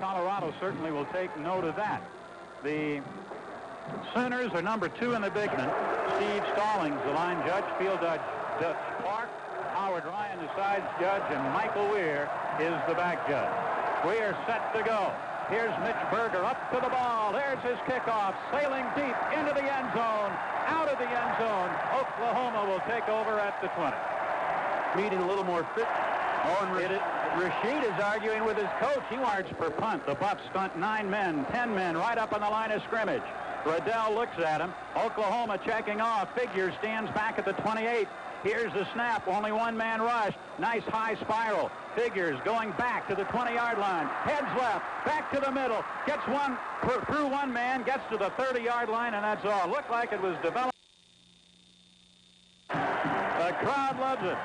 Colorado certainly will take note of that. The Sooners are number 2 in the Big Ten. Steve Stallings, the line judge, field judge Dutch Clark, Howard Ryan, the sides judge, and Michael Weir is the back judge. Weir set to go. Here's Mitch Berger up to the ball. There's his kickoff, sailing deep into the end zone, out of the end zone. Oklahoma will take over at the 20. Needing a little more fit. Oh, and Rashid is arguing with his coach. He marched for punt. The Buffs stunt 9 men, 10 men right up on the line of scrimmage. Riddell looks at him. Oklahoma checking off. Figures stands back at the 28. Here's the snap. Only one man rush. Nice high spiral. Figures going back to the 20-yard line. Heads left. Back to the middle. Gets one through one man. Gets to the 30-yard line, and that's all. Looked like it was developed. The crowd loves it.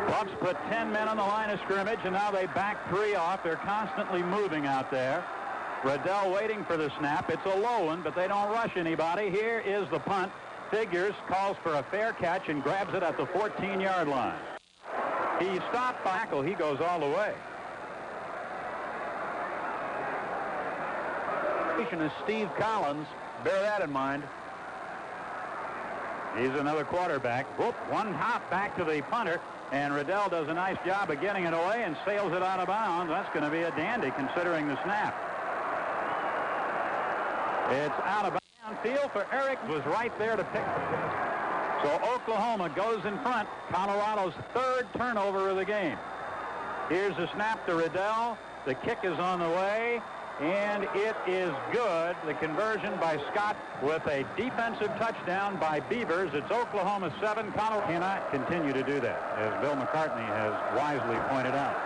Buffs put 10 men on the line of scrimmage, and now they back 3 off. They're constantly moving out there. Riddell waiting for the snap. It's a low one, but they don't rush anybody. Here is the punt. Figures calls for a fair catch and grabs it at the 14-yard line. He stopped tackle. He goes all the way. Is Steve Collins. Bear that in mind. He's another quarterback. Whoop, one hop back to the punter, and Riddell does a nice job of getting it away and sails it out of bounds. That's going to be a dandy considering the snap. It's out of bounds. Field for Eric was right there to pick. So Oklahoma goes in front. Colorado's 3rd turnover of the game. Here's the snap to Riddell. The kick is on the way, and it is good. The conversion by Scott with a defensive touchdown by Beavers. It's Oklahoma 7. Colorado cannot continue to do that, as Bill McCartney has wisely pointed out.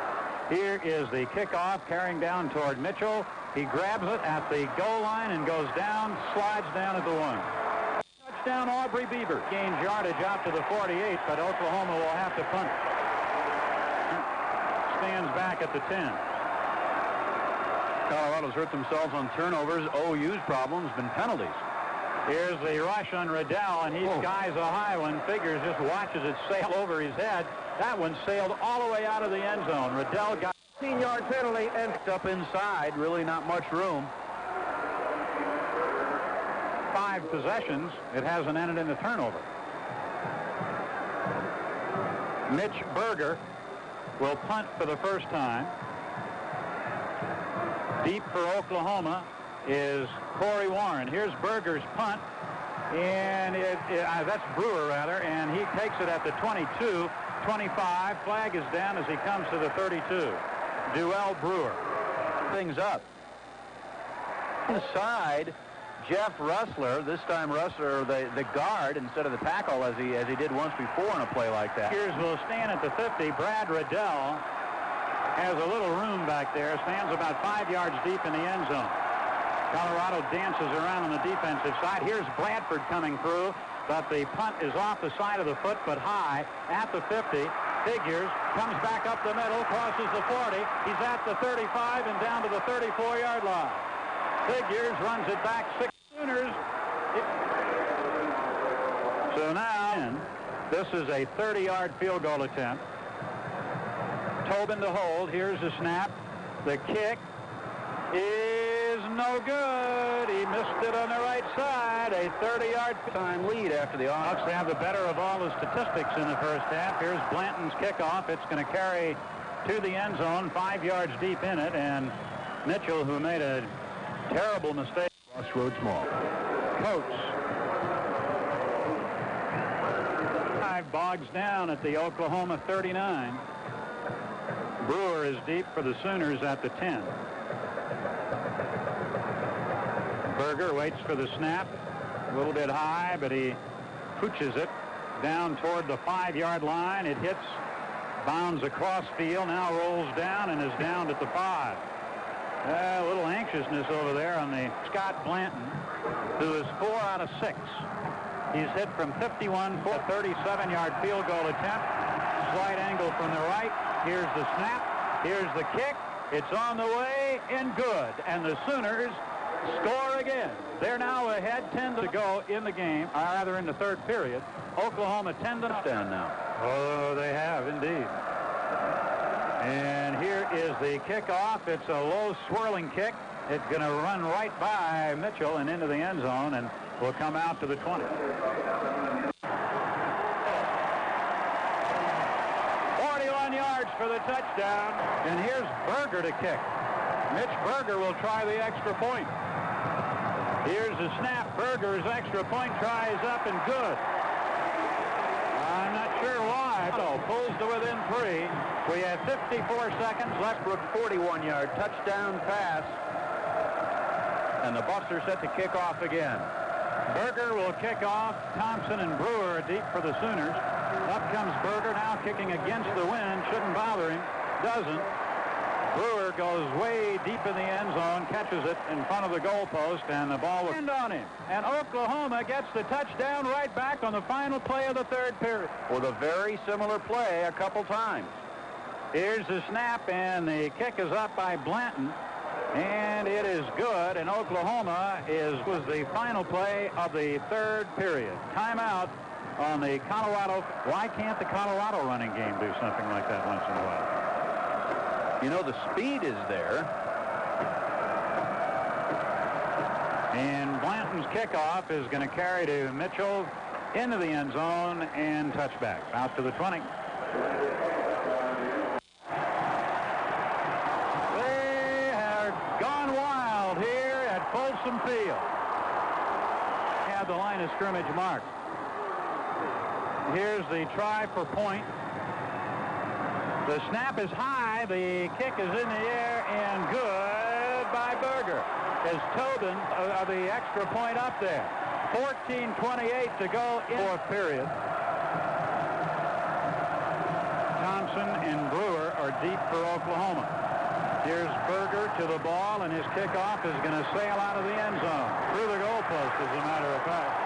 Here is the kickoff carrying down toward Mitchell. He grabs it at the goal line and goes down, slides down at the 1. Touchdown, Aubrey Beaver. Gains yardage out to the 48, but Oklahoma will have to punt. Stands back at the 10. Colorado's hurt themselves on turnovers. OU's problem has been penalties. Here's the rush on Riddell, and he skies a high one. Figures just watches it sail over his head. That one sailed all the way out of the end zone. Riddell got 15-yard penalty and up inside. Really not much room. 5 possessions. It hasn't ended in a turnover. Mitch Berger will punt for the first time. Deep for Oklahoma is Corey Warren. Here's Berger's punt, and that's Brewer, rather, and he takes it at the 22, 25. Flag is down as he comes to the 32. Duell Brewer. Things up. Inside, Jeff Russler. This time Russler, the guard instead of the tackle, as he did once before in a play like that. Here's will stand at the 50. Brad Riddell has a little room back there. Stands about 5 yards deep in the end zone. Colorado dances around on the defensive side. Here's Bradford coming through, but the punt is off the side of the foot, but high at the 50. Figures, comes back up the middle, crosses the 40. He's at the 35 and down to the 34-yard line. Figures runs it back 6 Sooners. So now, this is a 30-yard field goal attempt. Tobin to hold. Here's the snap. The kick is no good. He missed it on the right side. A 30-yard time lead after the Bucks have the better of all the statistics in the first half. Here's Blanton's kickoff. It's going to carry to the end zone, 5 yards deep in it, and Mitchell, who made a terrible mistake. Crossroads Mall. Coates. 5 bogs down at the Oklahoma 39. Brewer is deep for the Sooners at the 10. Berger waits for the snap. A little bit high, but he pooches it down toward the 5-yard line. It hits, bounds across field, now rolls down and is down at the 5. A little anxiousness over there on the Scott Blanton, who is 4 out of 6. He's hit from 51 for a 37-yard field goal attempt. Slight angle from the right. Here's the snap. Here's the kick. It's on the way and good. And the Sooners score again. They're now ahead, 10 to go in the game, or rather in the third period. Oklahoma 10 to down now. Oh, they have indeed. And here is the kickoff. It's a low swirling kick. It's going to run right by Mitchell and into the end zone and will come out to the 20. 41 yards for the touchdown. And here's Berger to kick. Mitch Berger will try the extra point. Here's the snap. Berger's extra point try is up and good. I'm not sure why. Pulls to within 3. We have 54 seconds left. 41-yard touchdown pass. And the Bucks are set to kick off again. Berger will kick off. Thompson and Brewer are deep for the Sooners. Up comes Berger now kicking against the wind. Shouldn't bother him. Doesn't. Brewer goes way deep in the end zone, catches it in front of the goalpost, and the ball will end on him. And Oklahoma gets the touchdown right back on the final play of the third period. With a very similar play a couple times. Here's the snap, and the kick is up by Blanton. And it is good, and Oklahoma was the final play of the third period. Timeout on the Colorado. Why can't the Colorado running game do something like that once in a while? You know, the speed is there. And Blanton's kickoff is going to carry to Mitchell into the end zone and touchback out to the 20. They have gone wild here at Folsom Field. Have the line of scrimmage marked. Here's the try for point. The snap is high. The kick is in the air and good by Berger. As Tobin the extra point up there. 14:28 to go in fourth period. Thompson and Brewer are deep for Oklahoma. Here's Berger to the ball, and his kickoff is going to sail out of the end zone. Through the goalpost, as a matter of fact.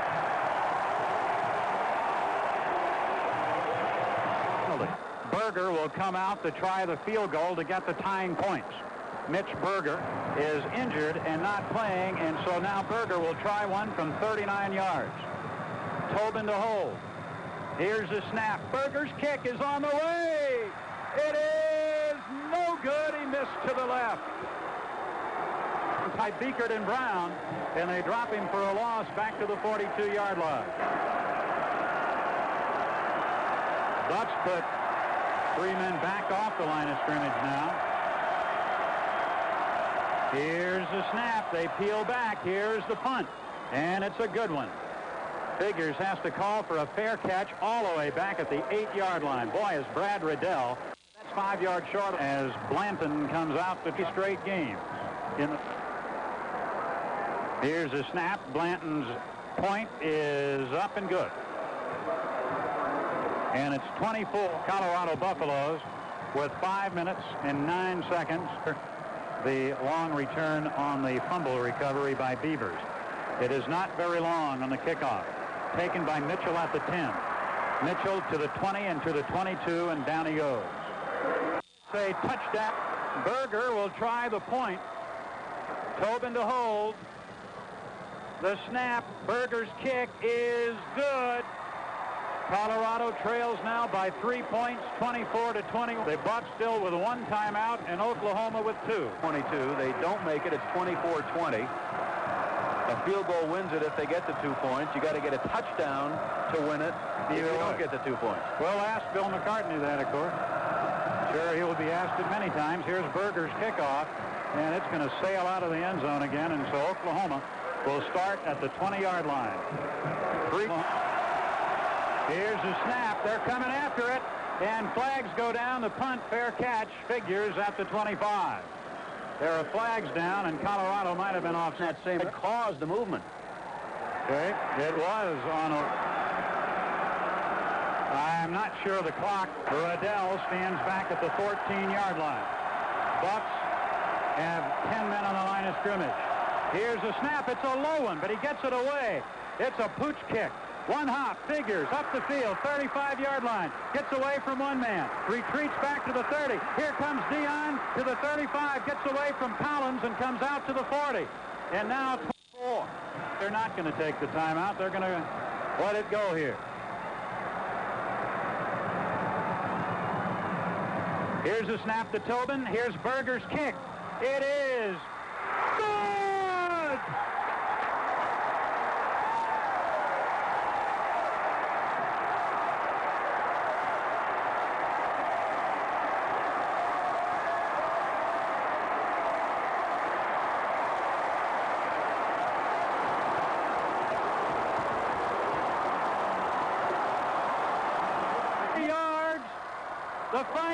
Berger will come out to try the field goal to get the tying points. Mitch Berger is injured and not playing, and so now Berger will try one from 39 yards. Tobin to hold. Here's the snap. Berger's kick is on the way. It is no good. He missed to the left. By Beekert and Brown, and they drop him for a loss back to the 42-yard line. Bucks put 3 men back off the line of scrimmage now. Here's the snap. They peel back. Here's the punt. And it's a good one. Figures has to call for a fair catch all the way back at the 8-yard line. Boy, is Brad Riddell. That's 5 yards short as Blanton comes out to 2 straight games. Here's the snap. Blanton's point is up and good. And it's 24 Colorado Buffaloes with 5 minutes and 9 seconds. The long return on the fumble recovery by Beavers. It is not very long on the kickoff. Taken by Mitchell at the 10. Mitchell to the 20 and to the 22, and down he goes. Say touchdown. Berger will try the point. Tobin to hold. The snap. Berger's kick is good. Colorado trails now by 3 points, 24-20. The Bucks still with 1 timeout, and Oklahoma with 2. 22. They don't make it. It's 24-20. A field goal wins it if they get the 2 points. You got to get a touchdown to win it if you don't get the 2 points. Well, ask Bill McCartney that, of course. Sure, he will be asked it many times. Here's Berger's kickoff, and it's going to sail out of the end zone again, and so Oklahoma will start at the 20-yard line. Here's the snap. They're coming after it, and flags go down. The punt, fair catch, figures at the 25. There are flags down, and Colorado might have been off that same. It caused the movement. Okay, it was on a... I'm not sure the clock. Riddell stands back at the 14-yard line. Bucks have 10 men on the line of scrimmage. Here's a snap. It's a low one, but he gets it away. It's a pooch kick. 1 hop, figures, up the field, 35-yard line, gets away from 1 man, retreats back to the 30. Here comes Dion to the 35, gets away from Collins and comes out to the 40. And now 24. They're not going to take the timeout. They're going to let it go here. Here's a snap to Tobin. Here's Berger's kick. It is good! Yards. The final.